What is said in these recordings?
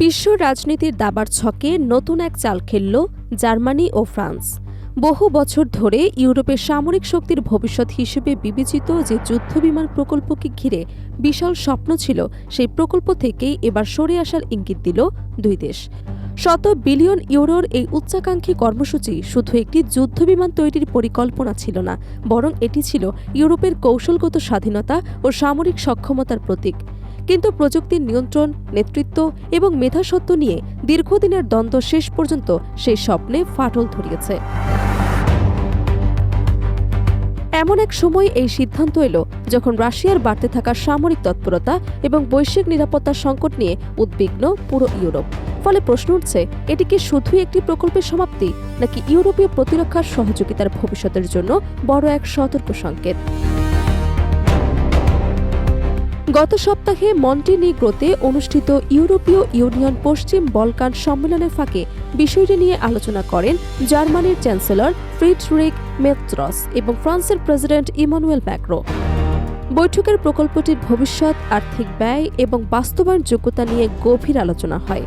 বিশ্ব রাজনীতির দাবার ছকে নতুন এক চাল খেলল জার্মানি ও ফ্রান্স। বহু বছর ধরে ইউরোপের সামরিক শক্তির ভবিষ্যৎ হিসেবে বিবেচিত যে যুদ্ধবিমান প্রকল্পকে ঘিরে বিশাল স্বপ্ন ছিল, সেই প্রকল্প থেকেই এবার সরে আসার ইঙ্গিত দিল দুই দেশ। শত বিলিয়ন ইউরোর এই উচ্চাকাঙ্ক্ষী কর্মসূচি শুধু একটি যুদ্ধবিমান তৈরির পরিকল্পনা ছিল না, বরং এটি ছিল ইউরোপের কৌশলগত স্বাধীনতা ও সামরিক সক্ষমতার প্রতীক। কিন্তু প্রযুক্তির নিয়ন্ত্রণ, নেতৃত্ব এবং মেধাস্বত্ব নিয়ে দীর্ঘদিনের দ্বন্দ্ব শেষ পর্যন্ত সেই স্বপ্নে ফাটল ধরিয়েছে। এমন এক সময় এই সিদ্ধান্ত এলো যখন রাশিয়ার বাড়তে থাকা সামরিক তৎপরতা এবং বৈশ্বিক নিরাপত্তা সংকট নিয়ে উদ্বিগ্ন পুরো ইউরোপ। ফলে প্রশ্ন উঠছে, এটি কি শুধুই একটি প্রকল্পের সমাপ্তি, নাকি ইউরোপীয় প্রতিরক্ষার সহযোগিতার ভবিষ্যতের জন্য বড় এক সতর্ক সংকেত? গত সপ্তাহে মন্টিনিগ্রোতে অনুষ্ঠিত ইউরোপীয় ইউনিয়ন পশ্চিম বলকান সম্মেলনের ফাঁকে বিষয়টি নিয়ে আলোচনা করেন জার্মানির চ্যান্সেলর ফ্রিডরিখ মের্জ এবং ফ্রান্সের প্রেসিডেন্ট ইমানুয়েল ম্যাক্রো। বৈঠকের প্রকল্পটির ভবিষ্যৎ, আর্থিক ব্যয় এবং বাস্তবায়ন যোগ্যতা নিয়ে গভীর আলোচনা হয়।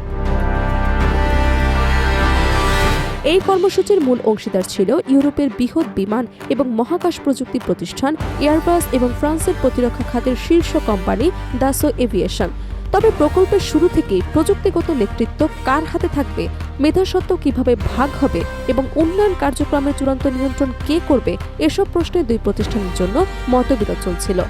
এই কর্মসূচির মূল অংশীদার ছিল ইউরোপের বৃহৎ বিমান এবং মহাকাশ প্রযুক্তি প্রতিষ্ঠান এয়ারবাস এবং ফ্রান্সের প্রতিরক্ষা খাতের শীর্ষ কোম্পানি দাসো এভিয়েশন। তবে প্রকল্পের শুরু থেকেই প্রযুক্তিগত নেতৃত্ব কার হাতে থাকবে, মেধাস্বত্ব কিভাবে ভাগ হবে এবং উন্নয়ন কার্যক্রমের চূড়ান্ত নিয়ন্ত্রণ কে করবে, এসব প্রশ্নে দুই প্রতিষ্ঠানের জন্য মতবিরোধ চলছিল।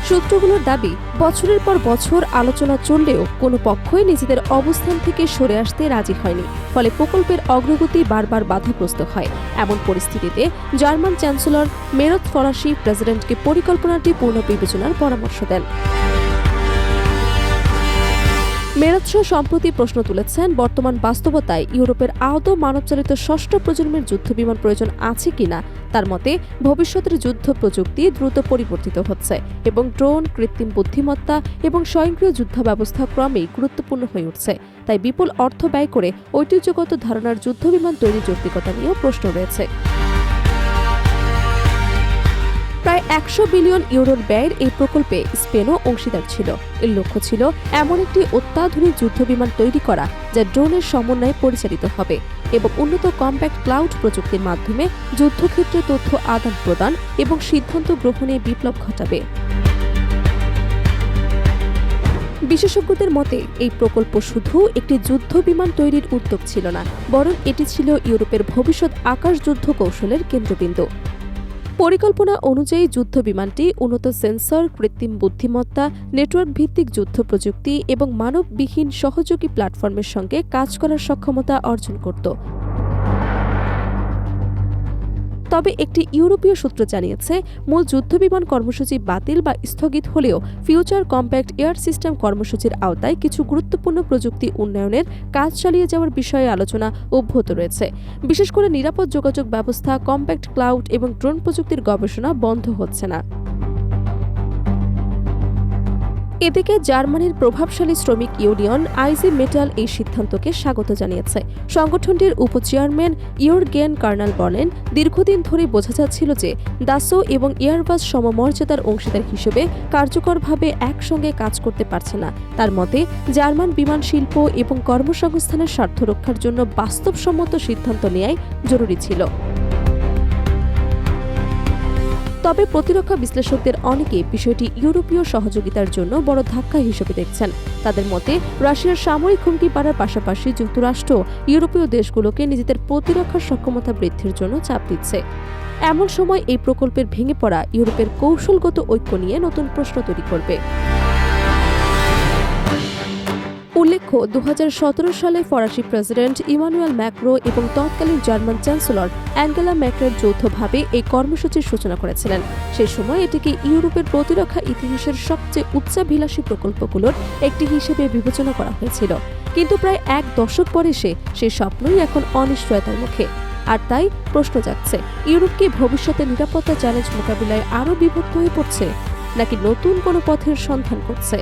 সূত্রগুলোর দাবি, বছরের পর বছর আলোচনা চললেও কোনো পক্ষই নিজেদের অবস্থান থেকে সরে আসতে রাজি হয়নি। ফলে প্রকল্পের অগ্রগতি বারবার বাধাগ্রস্ত হয়। এমন পরিস্থিতিতে জার্মান চ্যান্সেলর মেরজ ফরাসি প্রেসিডেন্টকে পরিকল্পনাটি পুনর্বিবেচনার পরামর্শ দেন। মেরজ সম্প্রতি প্রশ্ন তুলেছেন, বর্তমান বাস্তবতায় ইউরোপের আদৌ মানবচালিত ষষ্ঠ প্রজন্মের যুদ্ধবিমান প্রয়োজন আছে কিনা। তার মতে, ভবিষ্যতের যুদ্ধ প্রযুক্তি দ্রুত পরিবর্তিত হচ্ছে এবং ড্রোন, কৃত্রিম বুদ্ধিমত্তা এবং স্বয়ংক্রিয় যুদ্ধ ব্যবস্থা ক্রমেই গুরুত্বপূর্ণ হয়ে উঠছে। তাই বিপুল অর্থ ব্যয় করে ঐতিহ্যগত ধারণার যুদ্ধবিমান তৈরির যৌক্তিকতা নিয়েও প্রশ্ন রয়েছে। প্রায় 100 বিলিয়ন ইউরোর ব্যয়ের এই প্রকল্পে স্পেনও অংশীদার ছিল। এর লক্ষ্য ছিল এমন একটি অত্যাধুনিক যুদ্ধবিমান তৈরি করা যা ড্রোনের সমন্বয়ে পরিচালিত হবে এবং উন্নত কম্প্যাক্ট ক্লাউড প্রযুক্তির মাধ্যমে যুদ্ধক্ষেত্রে তথ্য আদান প্রদান এবং সিদ্ধান্ত গ্রহণে বিপ্লব ঘটাবে। বিশেষজ্ঞদের মতে, এই প্রকল্প শুধু একটি যুদ্ধবিমান তৈরির উদ্যোগ ছিল না, বরং এটি ছিল ইউরোপের ভবিষ্যৎ আকাশ যুদ্ধ কৌশলের কেন্দ্রবিন্দু। পরিকল্পনা অনুযায়ী যুদ্ধবিমানটি উন্নত সেন্সর, কৃত্রিম বুদ্ধিমত্তা, নেটওয়ার্ক ভিত্তিক যুদ্ধ প্রযুক্তি এবং মানববিহীন সহযোগী প্ল্যাটফর্মের সঙ্গে কাজ করার সক্ষমতা অর্জন করত। তবে একটি ইউরোপীয় সূত্র জানিয়েছে, মূল যুদ্ধবিমান কর্মসূচি বাতিল বা স্থগিত হলেও ফিউচার কম্প্যাক্ট এয়ার সিস্টেম কর্মসূচির আওতায় কিছু গুরুত্বপূর্ণ প্রযুক্তি উন্নয়নের কাজ চালিয়ে যাওয়ার বিষয়ে আলোচনা অব্যাহত রয়েছে। বিশেষ করে নিরাপদ যোগাযোগ ব্যবস্থা, কম্প্যাক্ট ক্লাউড এবং ড্রোন প্রযুক্তির গবেষণা বন্ধ হচ্ছে না। এদিকে জার্মানির প্রভাবশালী শ্রমিক ইউনিয়ন আইজি মেটাল এই সিদ্ধান্তকে স্বাগত জানিয়েছে। সংগঠনটির উপচেয়ারম্যান ইয়র্গেন কার্নাল বলেন, দীর্ঘদিন ধরে বোঝা যাচ্ছিল যে দাসো এবং এয়ারবাস সমমর্যাদার অংশীদার হিসেবে কার্যকরভাবে একসঙ্গে কাজ করতে পারছে না। তার মতে, জার্মান বিমান শিল্প এবং কর্মসংস্থানের স্বার্থ রক্ষার জন্য বাস্তবসম্মত সিদ্ধান্ত নেওয়াই জরুরি ছিল। তবে প্রতিরক্ষা বিশ্লেষকদের অনেকে বিষয়টি ইউরোপীয় সহযোগিতার জন্য বড় ধাক্কা হিসেবে দেখছেন। তাদের মতে, রাশিয়ার সামরিক হুমকি বাড়ার পাশাপাশি যুক্তরাষ্ট্র ইউরোপীয় দেশগুলোকে নিজেদের প্রতিরক্ষা সক্ষমতা বৃদ্ধির জন্য চাপ দিচ্ছে। এমন সময় এই প্রকল্পের ভেঙে পড়া ইউরোপের কৌশলগত ঐক্য নিয়ে নতুন প্রশ্ন তৈরি করবে। উল্লেখ্য, 2017 সালে ফরাসি প্রেসিডেন্ট ইমানুয়েল ম্যাক্রো এবং তৎকালীন জার্মান চ্যান্সেলর অ্যাঙ্গেলা ম্যার্কেল যৌথভাবে এই কর্মসূচির সূচনা করেছিলেন। সেই সময় এটিকে ইউরোপের প্রতিরক্ষা ইতিহাসের সবচেয়ে উচ্চাভিলাষী প্রকল্পগুলোর একটি হিসেবে বিবেচনা করা হয়েছিল। কিন্তু প্রায় এক দশক পরে সেই স্বপ্নই এখন অনিশ্চয়তার মুখে। আর তাই প্রশ্ন জাগছে, ইউরোপ কি ভবিষ্যতে নিরাপত্তা চ্যালেঞ্জ মোকাবিলায় আরও বিভক্ত হয়ে পড়ছে, নাকি নতুন কোনো পথের সন্ধান করছে?